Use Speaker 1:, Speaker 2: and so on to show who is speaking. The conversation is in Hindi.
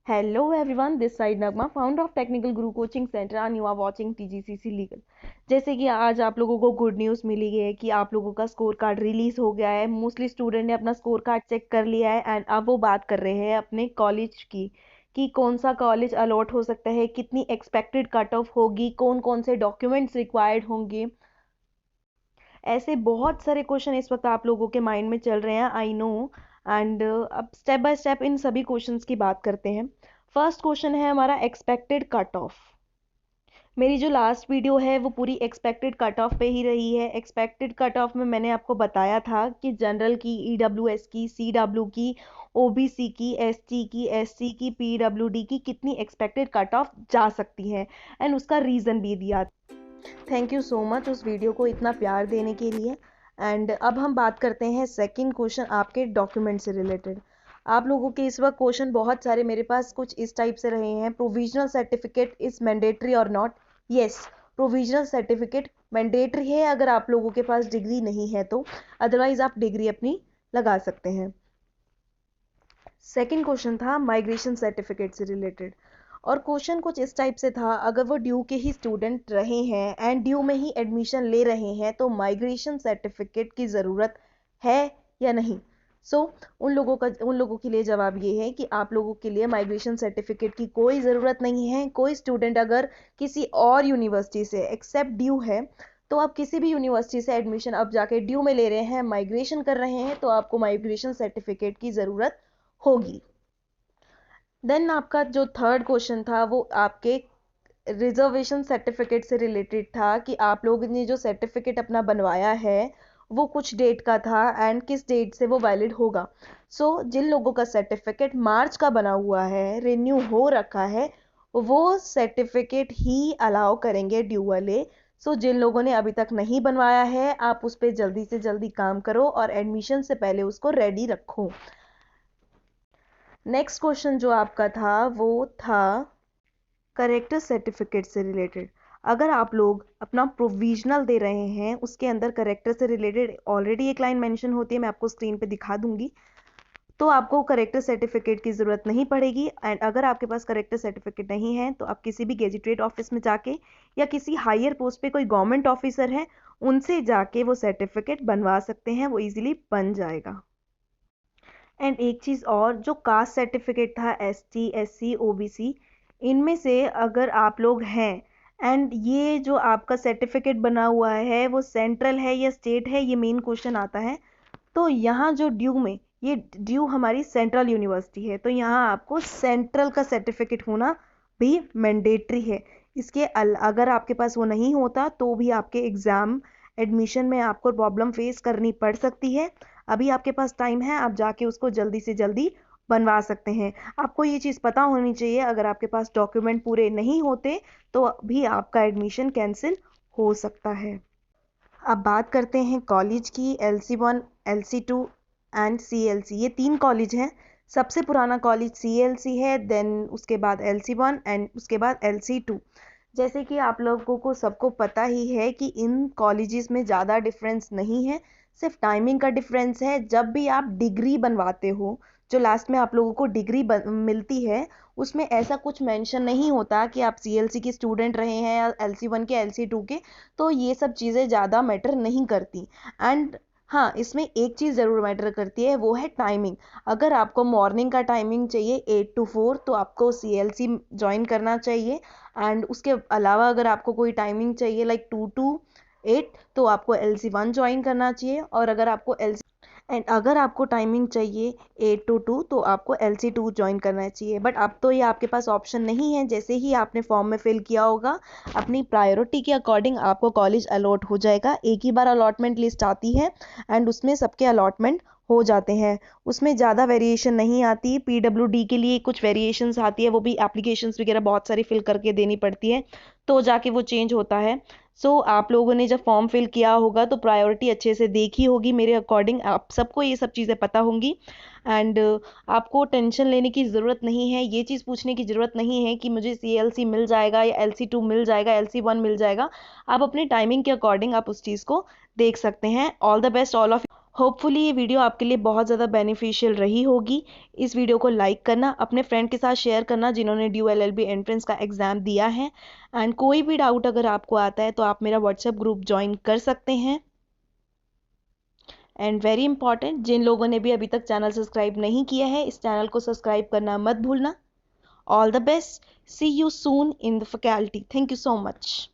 Speaker 1: Hello everyone, this side Nagma, founder of Technical Guru Coaching Center and you are watching TGCC Legal। जैसे कि आज आप लोगों को गुड न्यूज़ मिली है कि आप लोगों का स्कोर कार्ड रिलीज हो गया है। मोस्टली स्टूडेंट ने अपना स्कोर कार्ड चेक कर लिया है एंड अब वो बात कर रहे हैं अपने कॉलेज की कि कौन सा कॉलेज अलॉट हो सकता है, कितनी एक्सपेक्टेड कट ऑफ होगी, कौन कौन से डॉक्यूमेंट्स रिक्वायर्ड होंगे। ऐसे बहुत सारे क्वेश्चन इस वक्त आप लोगों के माइंड में चल रहे हैं, आई नो। एंड अब स्टेप बाय स्टेप इन सभी क्वेश्चंस की बात करते हैं। फर्स्ट क्वेश्चन है हमारा एक्सपेक्टेड कट ऑफ। मेरी जो लास्ट वीडियो है वो पूरी एक्सपेक्टेड कट ऑफ पे ही रही है। एक्सपेक्टेड कट ऑफ में मैंने आपको बताया था कि जनरल की, ईडब्ल्यूएस की, सीडब्ल्यू की, ओबीसी की, एसटी की, एससी की, पीडब्ल्यूडी की कितनी एक्सपेक्टेड कट ऑफ जा सकती है एंड उसका रीज़न भी दिया। थैंक यू सो मच उस वीडियो को इतना प्यार देने के लिए। एंड अब हम बात करते हैं सेकंड क्वेश्चन आपके डॉक्यूमेंट से रिलेटेड। आप लोगों के इस वक्त क्वेश्चन बहुत सारे मेरे पास कुछ इस टाइप से रहे हैं। प्रोविजनल सर्टिफिकेट इज मैंडेटरी और not? Yes, provisional certificate mandatory है अगर आप लोगों के पास डिग्री नहीं है तो, अदरवाइज आप डिग्री अपनी लगा सकते हैं। सेकंड क्वेश्चन था माइग्रेशन सर्टिफिकेट से रिलेटेड और क्वेश्चन कुछ इस टाइप से था, अगर वो ड्यू के ही स्टूडेंट रहे हैं एंड ड्यू में ही एडमिशन ले रहे हैं तो माइग्रेशन सर्टिफिकेट की ज़रूरत है या नहीं। उन लोगों के लिए जवाब ये है कि आप लोगों के लिए माइग्रेशन सर्टिफिकेट की कोई ज़रूरत नहीं है। कोई स्टूडेंट अगर किसी और यूनिवर्सिटी से एक्सेप्ट ड्यू है तो आप किसी भी यूनिवर्सिटी से एडमिशन अब जाके ड्यू में ले रहे हैं, माइग्रेशन कर रहे हैं, तो आपको माइग्रेशन सर्टिफिकेट की ज़रूरत होगी। देन आपका जो थर्ड क्वेश्चन था वो आपके रिजर्वेशन सर्टिफिकेट से रिलेटेड था कि आप लोगों ने जो सर्टिफिकेट अपना बनवाया है वो कुछ डेट का था एंड किस डेट से वो वैलिड होगा। जिन लोगों का सर्टिफिकेट मार्च का बना हुआ है, रिन्यू हो रखा है, वो सर्टिफिकेट ही अलाउ करेंगे ड्यू वाले। जिन लोगों ने अभी तक नहीं बनवाया है आप उस पर जल्दी से जल्दी काम करो और एडमिशन से पहले उसको रेडी रखो। नेक्स्ट क्वेश्चन जो आपका था वो था करेक्टर सर्टिफिकेट से रिलेटेड। अगर आप लोग अपना प्रोविजनल दे रहे हैं उसके अंदर करेक्टर से रिलेटेड ऑलरेडी एक लाइन मेंशन होती है, मैं आपको स्क्रीन पे दिखा दूंगी, तो आपको करेक्टर सर्टिफिकेट की ज़रूरत नहीं पड़ेगी। एंड अगर आपके पास करेक्टर सर्टिफिकेट नहीं है तो आप किसी भी गेजिटेड ऑफिस में जाके या किसी हायर पोस्ट पे कोई गवर्नमेंट ऑफिसर है उनसे जाके वो सर्टिफिकेट बनवा सकते हैं, वो ईजिली बन जाएगा। एंड एक चीज़ और, जो कास्ट सर्टिफिकेट था एसटी, एससी, ओबीसी, इनमें से अगर आप लोग हैं एंड ये जो आपका सर्टिफिकेट बना हुआ है वो सेंट्रल है या स्टेट है, ये मेन क्वेश्चन आता है। तो यहाँ जो ड्यू में, ये ड्यू हमारी सेंट्रल यूनिवर्सिटी है तो यहाँ आपको सेंट्रल का सर्टिफिकेट होना भी मैंडेटरी है। अगर आपके पास वो नहीं होता तो भी आपके एग्ज़ाम एडमिशन में आपको प्रॉब्लम फेस करनी पड़ सकती है। अभी आपके पास टाइम है, आप जाके उसको जल्दी से जल्दी बनवा सकते हैं। आपको ये चीज़ पता होनी चाहिए, अगर आपके पास डॉक्यूमेंट पूरे नहीं होते तो भी आपका एडमिशन कैंसिल हो सकता है। अब बात करते हैं कॉलेज की। LC1, LC2 एंड CLC, ये 3 कॉलेज हैं। सबसे पुराना कॉलेज CLC है, देन उसके बाद LC1 एंड उसके बाद LC2। जैसे कि आप लोगों को सबको पता ही है कि इन कॉलेजेस में ज़्यादा डिफरेंस नहीं है, सिर्फ टाइमिंग का डिफरेंस है। जब भी आप डिग्री बनवाते हो, जो लास्ट में आप लोगों को डिग्री मिलती है, उसमें ऐसा कुछ मेंशन नहीं होता कि आप CLC के स्टूडेंट रहे हैं या LC1 के, LC2 के, तो ये सब चीज़ें ज़्यादा मैटर नहीं करती। एंड हाँ, इसमें एक चीज़ ज़रूर मैटर करती है, वो है टाइमिंग। अगर आपको मॉर्निंग का टाइमिंग चाहिए 8 to 4 तो आपको CLC ज्वाइन करना चाहिए। एंड उसके अलावा अगर आपको कोई टाइमिंग चाहिए लाइक 2 to 8 तो आपको LC1 ज्वाइन करना चाहिए। और अगर आपको टाइमिंग चाहिए 8 to 2 तो आपको LC2 ज्वाइन करना चाहिए। बट अब तो ये आपके पास ऑप्शन नहीं है, जैसे ही आपने फॉर्म में फिल किया होगा अपनी प्रायोरिटी के अकॉर्डिंग आपको कॉलेज अलॉट हो जाएगा। एक ही बार अलॉटमेंट लिस्ट आती है एंड उसमें सबके अलॉटमेंट हो जाते हैं, उसमें ज़्यादा वेरिएशन नहीं आती। PWD के लिए कुछ वेरिएशंस आती है, वो भी एप्लीकेशंस वगैरह बहुत सारी फिल करके देनी पड़ती है तो जाके वो चेंज होता है। आप लोगों ने जब फॉर्म फिल किया होगा तो प्रायोरिटी अच्छे से देखी होगी, मेरे अकॉर्डिंग आप सबको ये सब चीज़ें पता होंगी। एंड आपको टेंशन लेने की ज़रूरत नहीं है, ये चीज़ पूछने की ज़रूरत नहीं है कि मुझे CLC मिल जाएगा या LC2 मिल जाएगा, LC1 मिल जाएगा। आप अपने टाइमिंग के अकॉर्डिंग आप उस चीज़ को देख सकते हैं। All the best all of. Hopefully ये वीडियो आपके लिए बहुत ज़्यादा बेनिफिशियल रही होगी। इस वीडियो को लाइक करना, अपने फ्रेंड के साथ शेयर करना जिन्होंने ड्यू LLB एंट्रेंस का एग्ज़ाम दिया है। एंड कोई भी डाउट अगर आपको आता है तो आप मेरा व्हाट्सएप ग्रुप ज्वाइन कर सकते हैं। एंड वेरी इंपॉर्टेंट, जिन लोगों ने भी अभी तक चैनल सब्सक्राइब नहीं किया है, इस चैनल को सब्सक्राइब करना मत भूलना। All the best, see you soon in the faculty. Thank you so much.